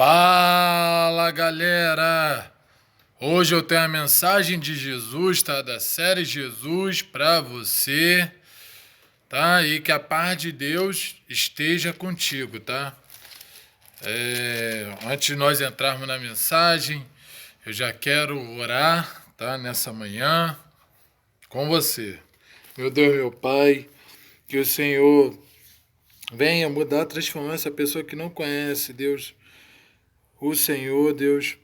Fala, galera! Hoje eu tenho a mensagem de Jesus, tá? Da série Jesus para você, tá? E que a paz de Deus esteja contigo, tá? Antes de nós entrarmos na mensagem, eu já quero orar, tá? Nessa manhã com você. Meu Deus, meu Pai, que o Senhor venha mudar, transformar essa pessoa que não conhece, Deus. O Senhor, Deus,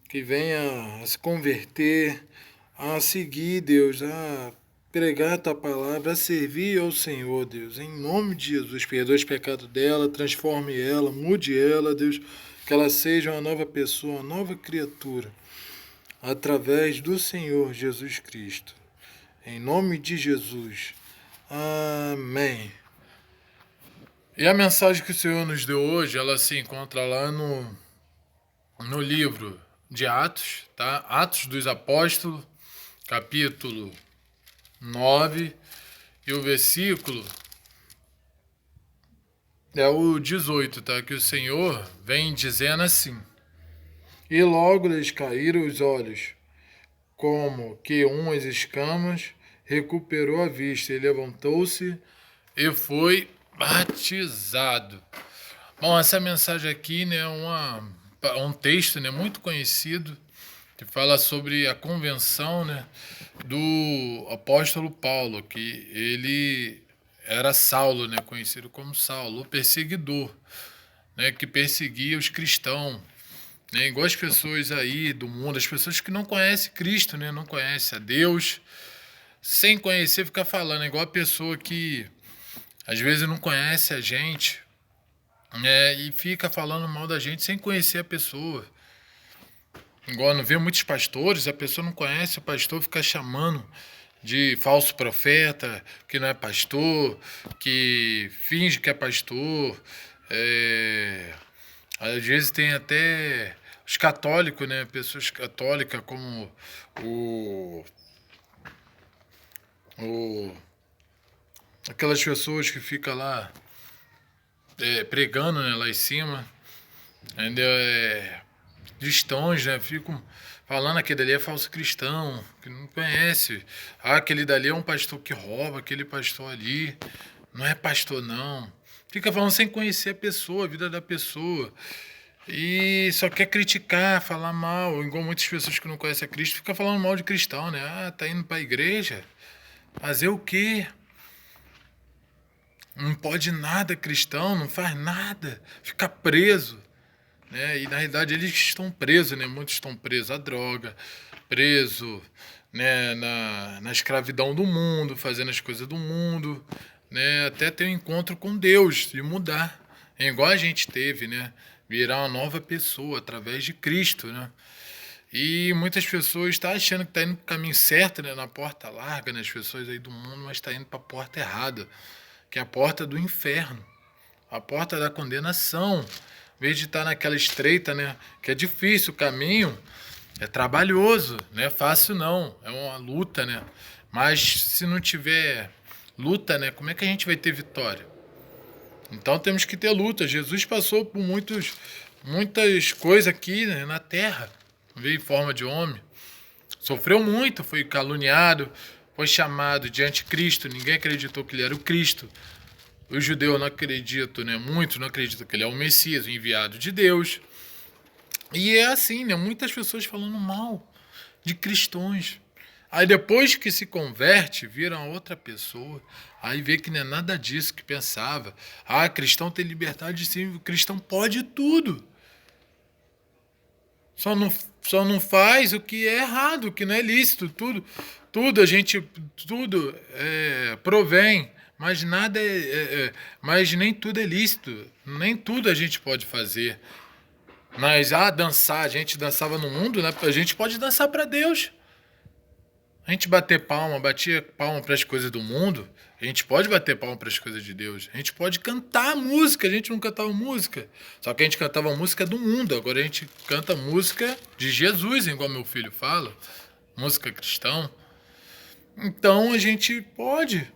que venha a se converter, a seguir, Deus, a pregar a tua palavra, a servir ao Senhor, Deus. Em nome de Jesus, perdoe os pecados dela, transforme ela, mude ela, Deus, que ela seja uma nova pessoa, uma nova criatura, através do Senhor Jesus Cristo. Em nome de Jesus. Amém. E a mensagem que o Senhor nos deu hoje, ela se encontra lá no livro de Atos, tá? Atos dos Apóstolos, capítulo 9, e o versículo é o 18, tá? Que o Senhor vem dizendo assim: E logo lhes caíram os olhos, como que umas escamas, recuperou a vista, e levantou-se e foi batizado. Bom, essa mensagem aqui, né, um texto, né, muito conhecido, que fala sobre a convenção, né, do apóstolo Paulo, que ele era Saulo, né, conhecido como Saulo, o perseguidor, né, que perseguia os cristãos, né, igual as pessoas aí do mundo, as pessoas que não conhecem Cristo, né, não conhecem a Deus, sem conhecer fica falando, igual a pessoa que às vezes não conhece a gente, e fica falando mal da gente sem conhecer a pessoa. Igual não vê muitos pastores, a pessoa não conhece o pastor, fica chamando de falso profeta, que não é pastor, que finge que é pastor. Às vezes tem até os católicos, né? Pessoas católicas como o aquelas pessoas que ficam lá pregando, né, lá em cima, entendeu? Cristãos, né? Ficam falando que aquele ali é falso cristão, que não conhece. Ah, aquele dali é um pastor que rouba, aquele pastor ali não é pastor, não. Fica falando sem conhecer a pessoa, a vida da pessoa. E só quer criticar, falar mal, igual muitas pessoas que não conhecem a Cristo, fica falando mal de cristão, né? Ah, tá indo pra igreja? Fazer o quê? Não pode nada cristão, não faz nada, fica preso, né? E na realidade eles estão presos, né? Muitos estão presos à droga, presos, né, na escravidão do mundo, fazendo as coisas do mundo, né? Até ter um encontro com Deus e mudar. É igual a gente teve, né? Virar uma nova pessoa através de Cristo, né? E muitas pessoas estão achando que está indo para o caminho certo, né? Na porta larga, né? As pessoas aí do mundo, mas está indo para a porta errada, que é a porta do inferno, a porta da condenação. Em vez de estar naquela estreita, né? Que é difícil o caminho, é trabalhoso, não é fácil não, é uma luta, né? Mas se não tiver luta, né? Como é que a gente vai ter vitória? Então temos que ter luta. Jesus passou por muitas coisas aqui, né, na terra, veio em forma de homem, sofreu muito, foi caluniado, foi chamado de anticristo, ninguém acreditou que ele era o Cristo. Os judeus não acreditam, né? Muitos não acreditam que ele é o Messias, o enviado de Deus. E é assim, né? Muitas pessoas falando mal de cristãos. Aí depois que se converte, vira outra pessoa. Aí vê que não é nada disso que pensava. Ah, cristão tem liberdade sim, cristão pode tudo. Só não faz o que é errado, o que não é lícito. Tudo a gente, tudo provém, mas nada mas nem tudo é lícito. Nem tudo a gente pode fazer. Mas dançar, a gente dançava no mundo, né? A gente pode dançar para Deus. A gente batia palma para as coisas do mundo, a gente pode bater palma para as coisas de Deus. A gente pode cantar música, a gente não cantava música. Só que a gente cantava música do mundo, agora a gente canta música de Jesus, igual meu filho fala, música cristã. Então a gente pode.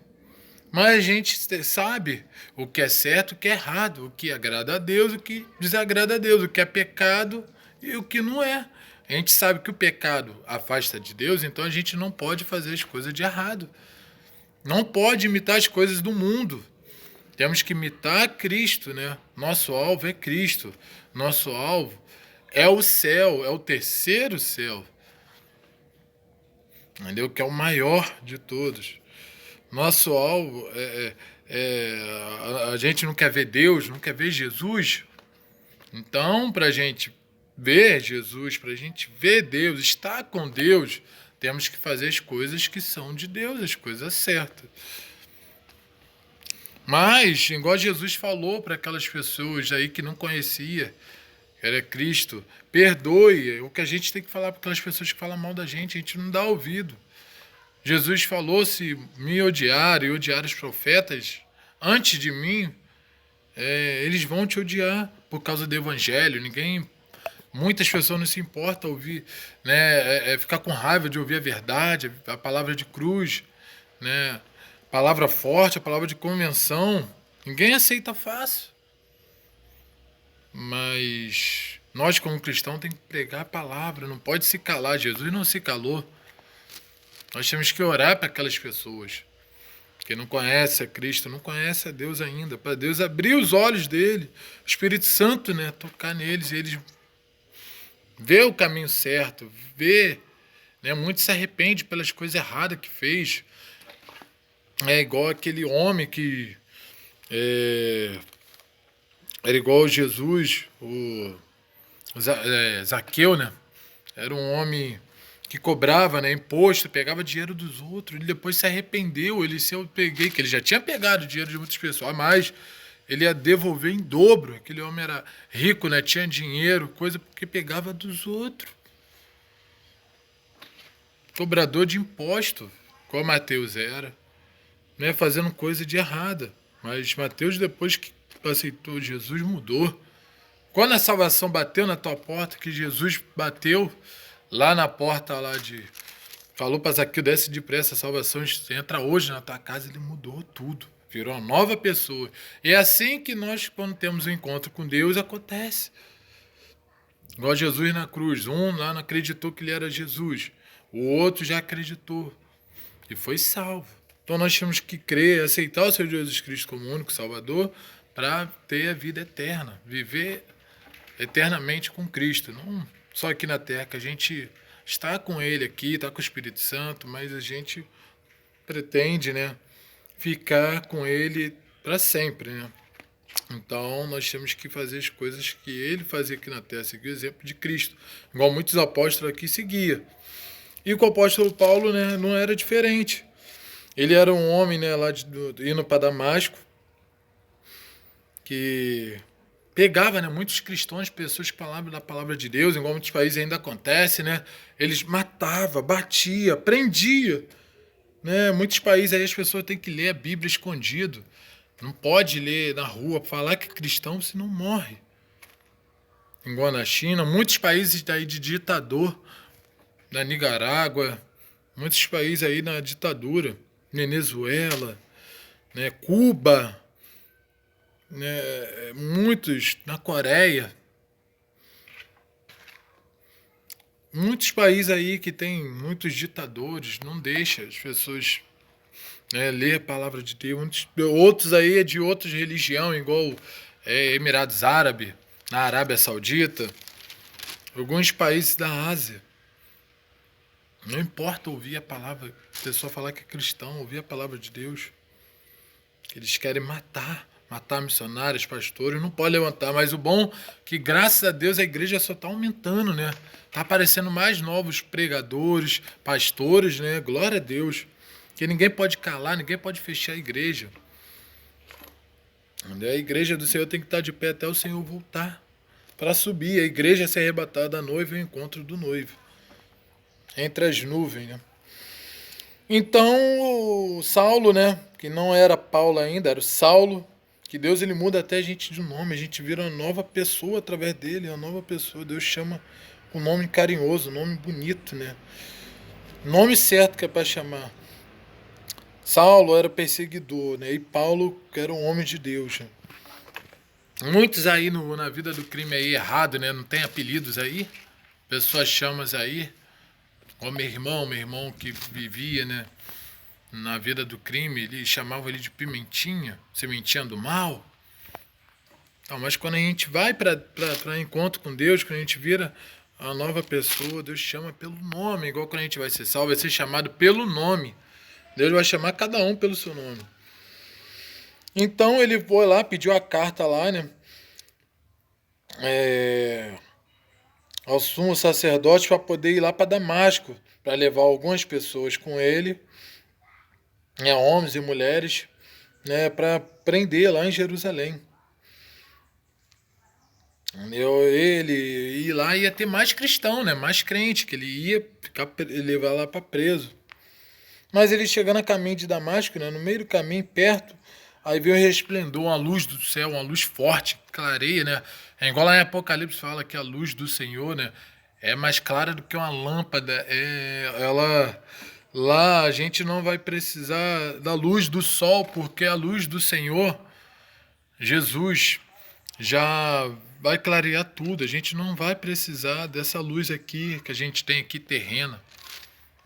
Mas a gente sabe o que é certo, o que é errado, o que agrada a Deus, o que desagrada a Deus, o que é pecado e o que não é. A gente sabe que o pecado afasta de Deus, então a gente não pode fazer as coisas de errado. Não pode imitar as coisas do mundo. Temos que imitar Cristo, né? Nosso alvo é Cristo. Nosso alvo é o céu, é o terceiro céu. Entendeu? Que é o maior de todos. Nosso alvo a gente não quer ver Deus, não quer ver Jesus. Então, para a gente ver Jesus, para a gente ver Deus, estar com Deus, temos que fazer as coisas que são de Deus, as coisas certas. Mas, igual Jesus falou para aquelas pessoas aí que não conhecia, que era Cristo, perdoe. O que a gente tem que falar para aquelas pessoas que falam mal da gente, a gente não dá ouvido. Jesus falou: se me odiarem e odiar os profetas antes de mim, eles vão te odiar por causa do evangelho. Muitas pessoas não se importam ouvir, né, ficar com raiva de ouvir a verdade, a palavra de cruz, né, palavra forte, a palavra de convenção. Ninguém aceita fácil. Mas nós, como cristãos, tem que pregar a palavra, não pode se calar. Jesus não se calou. Nós temos que orar para aquelas pessoas que não conhecem a Cristo, não conhecem a Deus ainda, para Deus abrir os olhos dele, o Espírito Santo, né, tocar neles, e eles ver o caminho certo, ver, né, muito se arrepende pelas coisas erradas que fez. É igual aquele homem que era igual a Jesus, o Zaqueu, né? Era um homem que cobrava, né, imposto, pegava dinheiro dos outros. Ele depois se arrependeu. Se eu peguei, que ele já tinha pegado dinheiro de muitas pessoas, mas ele ia devolver em dobro. Aquele homem era rico, né, tinha dinheiro, coisa porque pegava dos outros. Cobrador de imposto, como Mateus era, né, fazendo coisa de errada. Mas Mateus, depois que aceitou Jesus, mudou. Quando a salvação bateu na tua porta, que Jesus bateu lá na porta falou para Zaqueu: desce depressa, a salvação entra hoje na tua casa. Ele mudou tudo, virou uma nova pessoa. E é assim que nós, quando temos um encontro com Deus, acontece. Igual Jesus na cruz, um lá não acreditou que ele era Jesus, o outro já acreditou e foi salvo. Então nós temos que crer, aceitar o Senhor Jesus Cristo como único Salvador para ter a vida eterna, viver eternamente com Cristo. Não só aqui na terra, que a gente está com Ele aqui, está com o Espírito Santo, mas a gente pretende, né, ficar com Ele para sempre, né? Então nós temos que fazer as coisas que Ele fazia aqui na terra, seguir o exemplo de Cristo, igual muitos apóstolos aqui seguiam. E com o apóstolo Paulo, né, não era diferente. Ele era um homem, né, indo para Damasco, que pegava, né, muitos cristãos, pessoas que falavam da palavra de Deus, igual muitos países ainda acontece, né? Eles matavam, batia, prendia, né? Muitos países aí as pessoas têm que ler a Bíblia escondido. Não pode ler na rua, falar que é cristão, senão morre. Igual na China, muitos países daí de ditador, na Nicarágua, muitos países aí na ditadura, Venezuela, né, Cuba, né, muitos na Coreia, muitos países aí que tem muitos ditadores, não deixa as pessoas, né, ler a palavra de Deus. Outros aí é de outras religiões, igual Emirados Árabes, na Arábia Saudita, alguns países da Ásia. Não importa ouvir a palavra, a pessoa falar que é cristão, ouvir a palavra de Deus. Eles querem matar missionários, pastores, não pode levantar. Mas o bom é que, graças a Deus, a igreja só está aumentando, né? Está aparecendo mais novos pregadores, pastores, né? Glória a Deus. Que ninguém pode calar, ninguém pode fechar a igreja. A igreja do Senhor tem que estar de pé até o Senhor voltar para subir. A igreja ser arrebatada da noiva e o encontro do noivo. Entre as nuvens, né? Então, o Saulo, né, que não era Paulo ainda, era o Saulo, que Deus ele muda até a gente de nome, a gente vira uma nova pessoa através dele, uma nova pessoa. Deus chama um nome carinhoso, um nome bonito, né? Nome certo que é para chamar. Saulo era perseguidor, né? E Paulo era um homem de Deus, né? Muitos aí na vida do crime aí errado, né? Não tem apelidos aí? Pessoas chamam aí, ó meu irmão que vivia, né? Na vida do crime, ele chamava ele de pimentinha, sementinha do mal. Então, mas quando a gente vai para encontro com Deus, quando a gente vira a nova pessoa, Deus chama pelo nome, igual quando a gente vai ser salvo, vai ser chamado pelo nome. Deus vai chamar cada um pelo seu nome. Então ele foi lá, pediu a carta lá, né? Ao sumo sacerdote para poder ir lá para Damasco, para levar algumas pessoas com ele, né, homens e mulheres, né, para prender lá em Jerusalém. Ele ir lá ia ter mais cristão, né, mais crente, que ele ia levar lá para preso. Mas ele chegando a caminho de Damasco, né, no meio do caminho, perto, aí veio um resplendor, uma luz do céu, uma luz forte, clareia, né? É igual lá em Apocalipse fala que a luz do Senhor, né, é mais clara do que uma lâmpada. Ela lá a gente não vai precisar da luz do sol, porque a luz do Senhor, Jesus, já vai clarear tudo. A gente não vai precisar dessa luz aqui que a gente tem aqui terrena.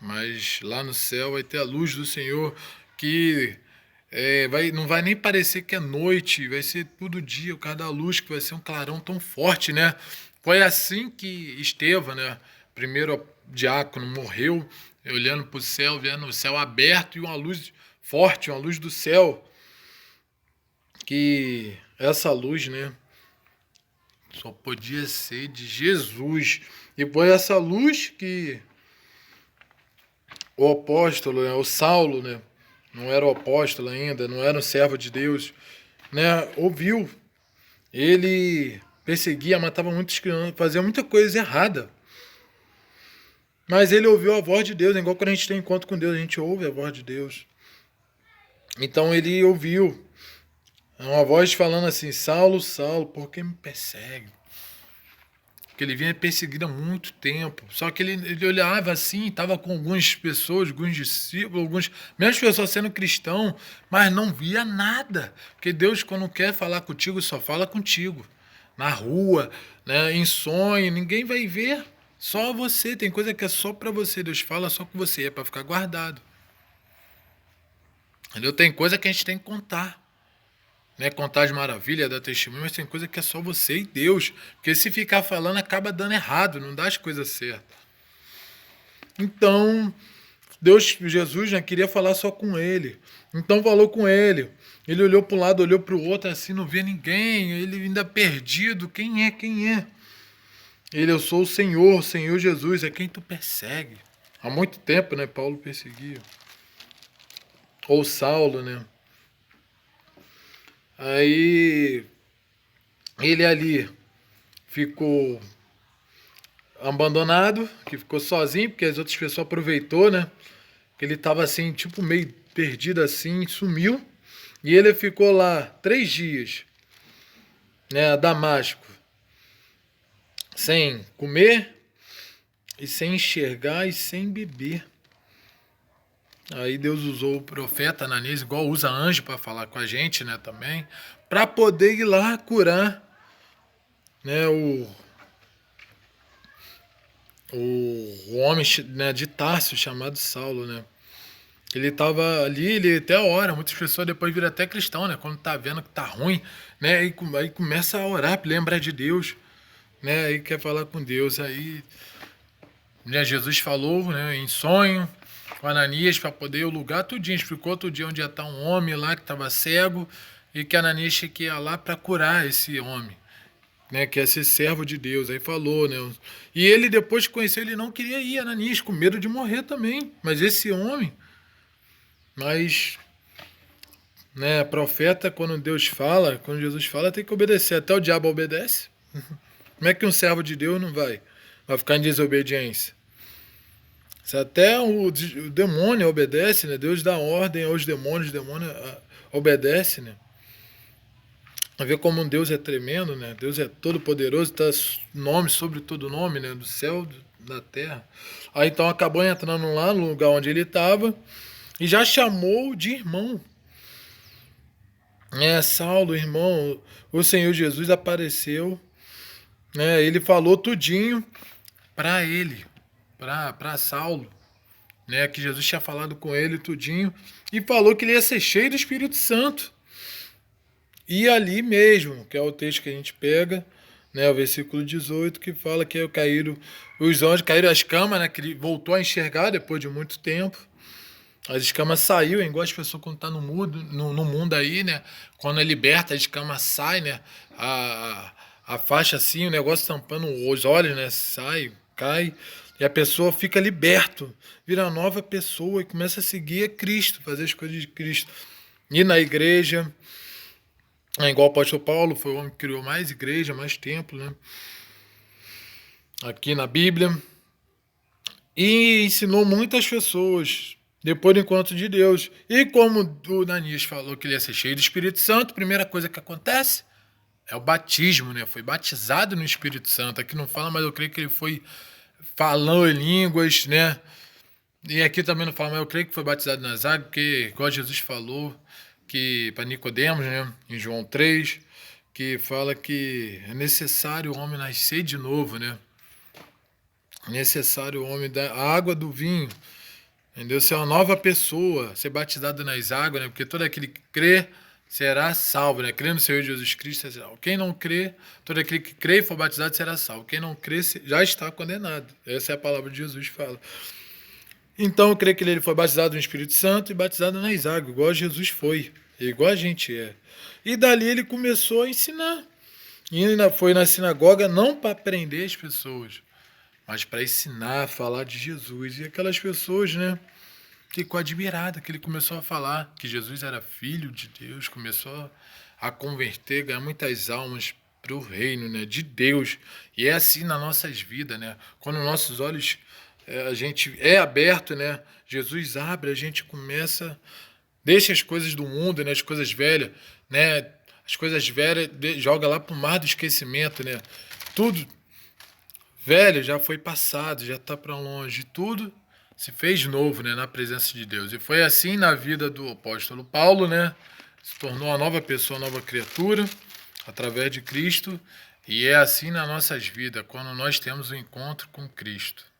Mas lá no céu vai ter a luz do Senhor que não vai nem parecer que é noite, vai ser tudo dia, o causa da luz, que vai ser um clarão tão forte, né? Foi assim que Estevão, né? Primeiro diácono, morreu, olhando para o céu, vendo o céu aberto e uma luz forte, uma luz do céu. Que essa luz, né? Só podia ser de Jesus. E foi essa luz que o apóstolo, né, o Saulo, né, não era o apóstolo ainda, não era um servo de Deus, né, ouviu. Ele perseguia, matava muitos crianças, fazia muita coisa errada. Mas ele ouviu a voz de Deus, igual quando a gente tem encontro com Deus, a gente ouve a voz de Deus. Então ele ouviu uma voz falando assim: Saulo, Saulo, por que me persegue? Porque ele vinha perseguido há muito tempo. Só que ele olhava assim, estava com algumas pessoas, alguns discípulos, mesmo pessoas sendo cristão, mas não via nada. Porque Deus, quando quer falar contigo, só fala contigo. Na rua, né, em sonho, ninguém vai ver. Só você. Tem coisa que é só para você. Deus fala só com você, é para ficar guardado. Entendeu? Tem coisa que a gente tem que contar. Né, contar as maravilhas, dar testemunho, mas tem coisa que é só você e Deus. Porque se ficar falando, acaba dando errado, não dá as coisas certas. Então, Jesus, né, queria falar só com ele. Então falou com ele. Ele olhou para um lado, olhou para o outro, assim, não via ninguém. Ele ainda perdido. Quem é? Quem é? Eu sou o Senhor Jesus, é quem tu persegue. Há muito tempo, né, Paulo perseguia. Ou Saulo, né? Aí ele ali ficou abandonado, que ficou sozinho, porque as outras pessoas aproveitou, né? Que ele estava assim, tipo meio perdido assim, sumiu. E ele ficou lá 3 dias, né, a Damasco, sem comer e sem enxergar e sem beber. Aí Deus usou o profeta Ananias, igual usa anjo para falar com a gente, né, também, para poder ir lá curar, né, o homem, né, de Tarso chamado Saulo, né. Ele estava ali, ele até ora, muitas pessoas depois viram até cristão, né, quando tá vendo que tá ruim, né, aí começa a orar, lembrar de Deus, né, aí quer falar com Deus, aí, né, Jesus falou, né, em sonho, com Ananias para poder o lugar tudinho, explicou todo dia onde ia estar um homem lá que estava cego e que Ananias tinha que ir lá para curar esse homem, né, que é ser servo de Deus. Aí falou, né? E ele depois de conhecer, ele não queria ir, Ananias, com medo de morrer também. Mas esse homem, mas, né, profeta, quando Deus fala, quando Jesus fala, tem que obedecer. Até o diabo obedece. Como é que um servo de Deus não vai ficar em desobediência? Se até o demônio obedece, né? Deus dá ordem aos demônios, os demônios obedecem, né? A ver como um Deus é tremendo, né? Deus é todo poderoso, está nome sobre todo nome, né? Do céu, da terra. Aí então acabou entrando lá no lugar onde ele estava, e já chamou de irmão. Saulo, irmão, o Senhor Jesus apareceu, né? Ele falou tudinho para ele, para Saulo, né? Que Jesus tinha falado com ele tudinho e falou que ele ia ser cheio do Espírito Santo. E ali mesmo, que é o texto que a gente pega, né, o versículo 18, que fala que caíram os anjos, caíram as escamas, né, que ele voltou a enxergar depois de muito tempo. As escamas saiu, é igual as pessoas quando tá no mundo aí, né? Quando é liberta, a escama sai, né? A faixa assim, o negócio tampando os olhos, né? Sai, cai, e a pessoa fica liberto, vira nova pessoa e começa a seguir a Cristo, fazer as coisas de Cristo. Ir na igreja, é igual o apóstolo Paulo, foi o homem que criou mais igreja, mais templo, né? Aqui na Bíblia. E ensinou muitas pessoas depois do encontro de Deus. E como o Danias falou que ele ia ser cheio do Espírito Santo, a primeira coisa que acontece é o batismo, né? Foi batizado no Espírito Santo. Aqui não fala, mas eu creio que ele foi falando em línguas, né? E aqui também não fala, mas eu creio que foi batizado nas águas, porque, igual Jesus falou, que para Nicodemos, né? Em João 3, que fala que é necessário o homem nascer de novo, né? Necessário o homem da água do vinho, entendeu? Ser uma nova pessoa, ser batizado nas águas, né? Porque todo aquele que crê será salvo, né? Crê no Senhor Jesus Cristo será salvo. Quem não crê, todo aquele que crê e for batizado será salvo. Quem não crê já está condenado. Essa é a palavra de Jesus que fala. Então eu creio que ele foi batizado no Espírito Santo e batizado nas águas, igual Jesus foi, igual a gente é. E dali ele começou a ensinar. E ainda foi na sinagoga não para prender as pessoas, mas para ensinar, falar de Jesus. E aquelas pessoas, né, ficou admirada que ele começou a falar que Jesus era filho de Deus, começou a converter, ganhar muitas almas para o reino, né, de Deus. E é assim nas nossas vidas, né? Quando nossos olhos a gente é aberto, né? Jesus abre, a gente começa, deixa as coisas do mundo, né, as coisas velhas, né? As coisas velhas joga lá para o mar do esquecimento, né? Tudo velho já foi passado, já está para longe, tudo se fez novo, né, na presença de Deus. E foi assim na vida do apóstolo Paulo, né? Se tornou uma nova pessoa, uma nova criatura, através de Cristo. E é assim nas nossas vidas, quando nós temos o encontro com Cristo.